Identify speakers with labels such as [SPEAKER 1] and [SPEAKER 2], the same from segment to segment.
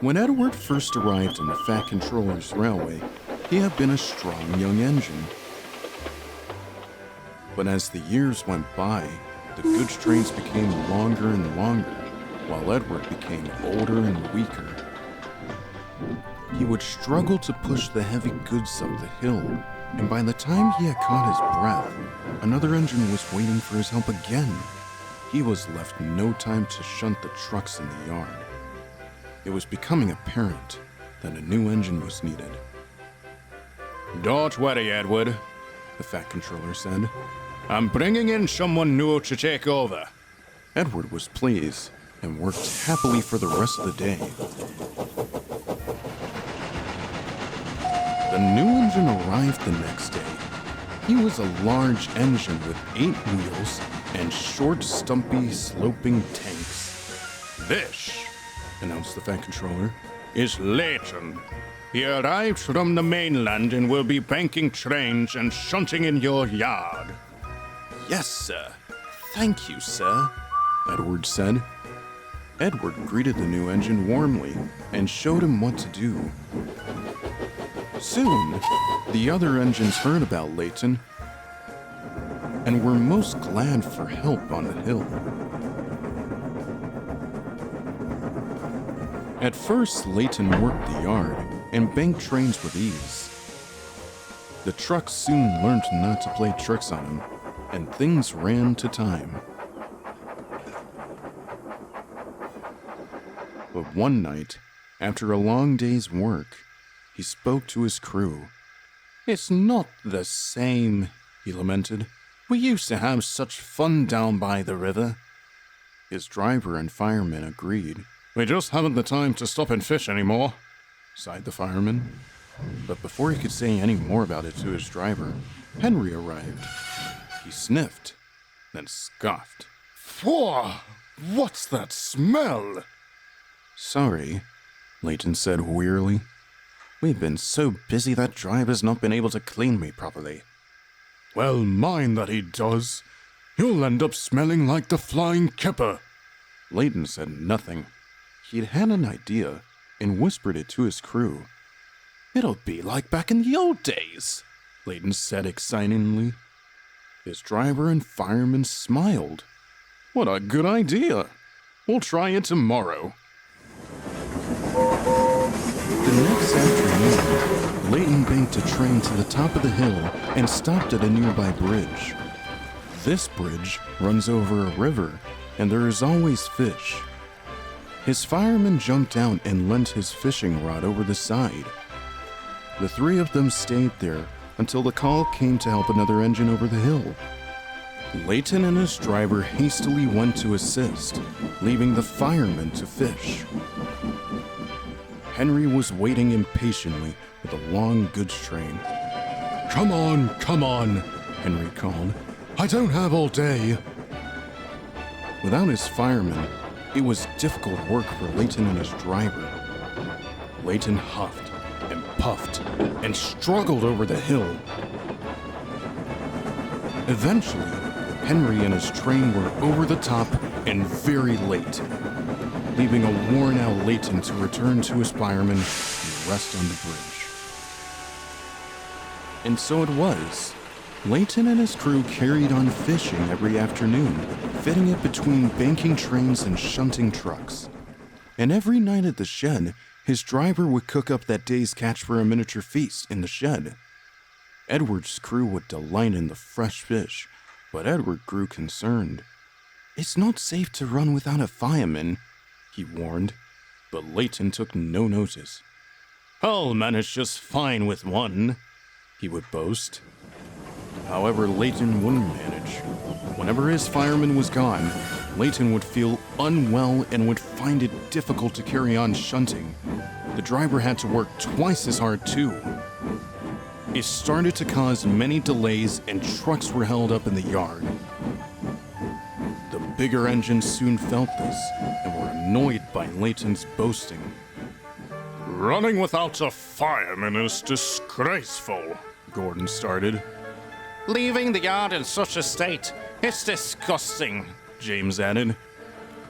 [SPEAKER 1] When Edward first arrived in the Fat Controller's railway, he had been a strong young engine. But as the years went by, the goods trains became longer and longer, while Edward became older and weaker. He would struggle to push the heavy goods up the hill, and by the time he had caught his breath, another engine was waiting for his help again. He was left no time to shunt the trucks in the yard. It was becoming apparent that a new engine was needed.
[SPEAKER 2] "Don't worry, Edward," the Fat Controller said. "I'm bringing in someone new to take over."
[SPEAKER 1] Edward was pleased and worked happily for the rest of the day. The new engine arrived the next day. He was a large engine with 8 wheels and short, stumpy, sloping tanks.
[SPEAKER 2] "This,"
[SPEAKER 1] announced the Fat Controller,
[SPEAKER 2] "is Layton. He arrived from the mainland and will be banking trains and shunting in your yard."
[SPEAKER 1] "Yes, sir. Thank you, sir," Edward said. Edward greeted the new engine warmly and showed him what to do. Soon, the other engines heard about Layton and were most glad for help on the hill. At first, Layton worked the yard and banked trains with ease. The trucks soon learned not to play tricks on him, and things ran to time. But one night, after a long day's work, he spoke to his crew. "It's not the same," he lamented. "We used to have such fun down by the river." His driver and firemen agreed.
[SPEAKER 2] "We just haven't the time to stop and fish anymore,"
[SPEAKER 1] sighed the fireman. But before he could say any more about it to his driver, Henry arrived. He sniffed, then scoffed.
[SPEAKER 2] "Phew! What's that smell?"
[SPEAKER 1] "Sorry," Layton said wearily. "We've been so busy that driver's not been able to clean me properly."
[SPEAKER 2] "Well, mind that he does. You'll end up smelling like the flying kipper."
[SPEAKER 1] Layton said nothing. He'd had an idea and whispered it to his crew. "It'll be like back in the old days," Layton said excitedly. His driver and fireman smiled.
[SPEAKER 2] "What a good idea. We'll try it tomorrow."
[SPEAKER 1] The next afternoon, Layton banked a train to the top of the hill and stopped at a nearby bridge. This bridge runs over a river, and there is always fish. His fireman jumped out and leant his fishing rod over the side. The 3 of them stayed there until the call came to help another engine over the hill. Layton and his driver hastily went to assist, leaving the firemen to fish. Henry was waiting impatiently with a long goods train.
[SPEAKER 2] Come on, Henry called. "I don't have all day."
[SPEAKER 1] Without his firemen, it was difficult work for Layton and his driver. Layton huffed and puffed and struggled over the hill. Eventually, Henry and his train were over the top and very late, leaving a worn-out Layton to return to his firemen and rest on the bridge. And so it was. Layton and his crew carried on fishing every afternoon, fitting it between banking trains and shunting trucks. And every night at the shed, his driver would cook up that day's catch for a miniature feast in the shed. Edward's crew would delight in the fresh fish, but Edward grew concerned. "It's not safe to run without a fireman," he warned, but Layton took no notice.
[SPEAKER 2] "I'll manage just fine with one," he would boast.
[SPEAKER 1] However, Layton wouldn't manage. Whenever his fireman was gone, Layton would feel unwell and would find it difficult to carry on shunting. The driver had to work twice as hard too. It started to cause many delays and trucks were held up in the yard. The bigger engines soon felt this and were annoyed by Layton's boasting.
[SPEAKER 2] "Running without a fireman is disgraceful," Gordon started.
[SPEAKER 1] "Leaving the yard in such a state, it's disgusting," James added.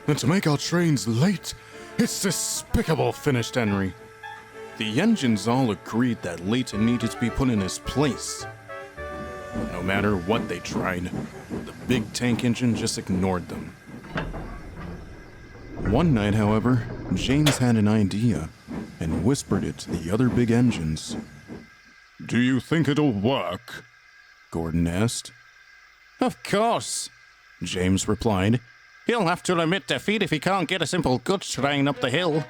[SPEAKER 2] "And to make our trains late, It's despicable, finished Henry.
[SPEAKER 1] The engines all agreed that Layton needed to be put in his place. But no matter what they tried, the big tank engine just ignored them. One night, however, James had an idea and whispered it to the other big engines.
[SPEAKER 2] Do you think it'll work?
[SPEAKER 1] Gordon asked.
[SPEAKER 2] Of course, James replied. He'll have to admit defeat if he can't get a simple goods train up the hill.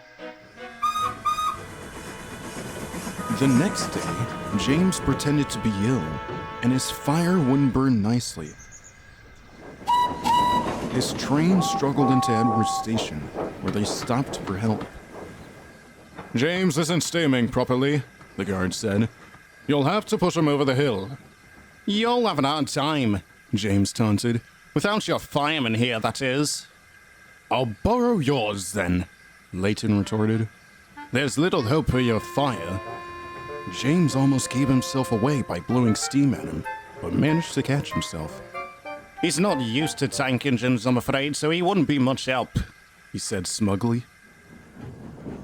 [SPEAKER 1] The next day, James pretended to be ill, and his fire wouldn't burn nicely. His train struggled into Edward's station, where they stopped for help.
[SPEAKER 2] James isn't steaming properly, the guard said. You'll have to push him over the hill. You'll have an hard time, James taunted. Without your fireman here, that is. I'll borrow yours, then, Leighton retorted. There's little hope for your fire.
[SPEAKER 1] James almost gave himself away by blowing steam at him, but managed to catch himself.
[SPEAKER 2] He's not used to tank engines, I'm afraid, so he wouldn't be much help, he said smugly.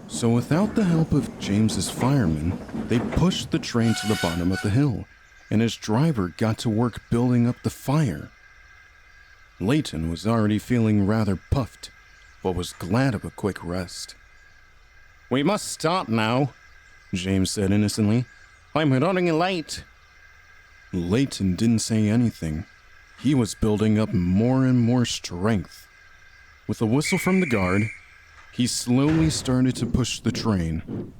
[SPEAKER 1] So without the help of James's firemen, they pushed the train to the bottom of the hill, and his driver got to work building up the fire. Layton was already feeling rather puffed, but was glad of a quick rest.
[SPEAKER 2] We must start now, James said innocently. I'm running late.
[SPEAKER 1] Layton didn't say anything. He was building up more and more strength. With a whistle from the guard, he slowly started to push the train.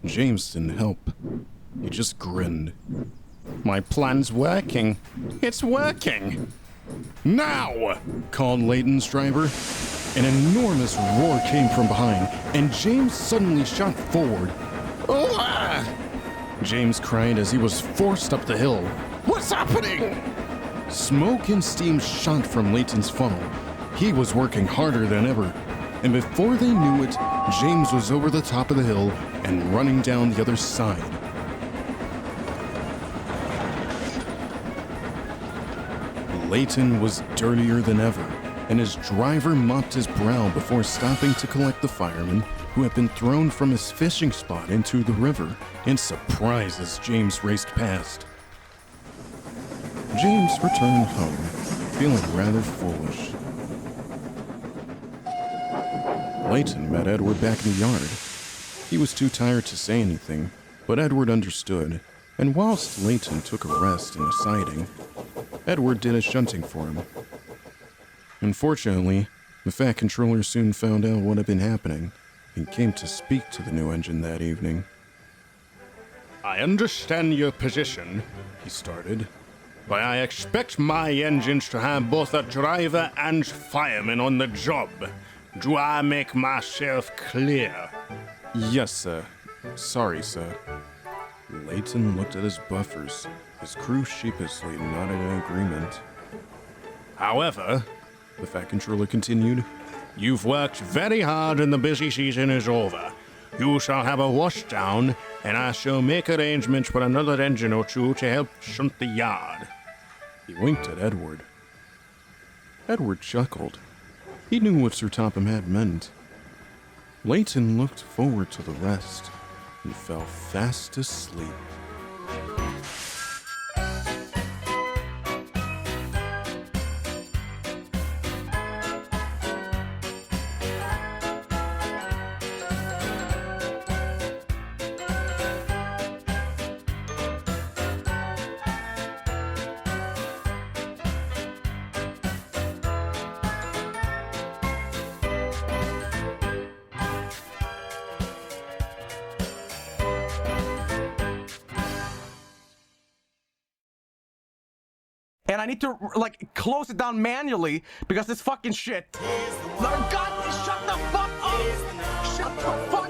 [SPEAKER 1] James didn't help. He just grinned.
[SPEAKER 2] My plan's working. It's working.
[SPEAKER 1] Now! Called Layton's driver. An enormous roar came from behind, and James suddenly shot forward.
[SPEAKER 2] Oh,
[SPEAKER 1] James cried as he was forced up the hill.
[SPEAKER 2] What's happening?
[SPEAKER 1] Smoke and steam shot from Layton's funnel. He was working harder than ever, and before they knew it, James was over the top of the hill and running down the other side. Layton was dirtier than ever, and his driver mopped his brow before stopping to collect the fireman who had been thrown from his fishing spot into the river, in surprise as James raced past. James returned home, feeling rather foolish. Layton met Edward back in the yard. He was too tired to say anything, but Edward understood, and whilst Layton took a rest in a siding, Edward did his shunting for him. Unfortunately, the Fat Controller soon found out what had been happening and came to speak to the new engine that evening.
[SPEAKER 2] I understand your position, he started, but I expect my engines to have both a driver and fireman on the job. Do I make myself clear?
[SPEAKER 1] Yes, sir. Sorry, sir. Layton looked at his buffers. His crew sheepishly nodded in agreement.
[SPEAKER 2] However,
[SPEAKER 1] the Fat Controller continued,
[SPEAKER 2] you've worked very hard and the busy season is over. You shall have a washdown, and I shall make arrangements with another engine or two to help shunt the yard.
[SPEAKER 1] He winked at Edward. Edward chuckled. He knew what Sir Topham had meant. Layton looked forward to the rest and fell fast asleep.
[SPEAKER 3] And I need to, like, close it down manually because it's fucking shit. God, shut the fuck up! Shut the fuck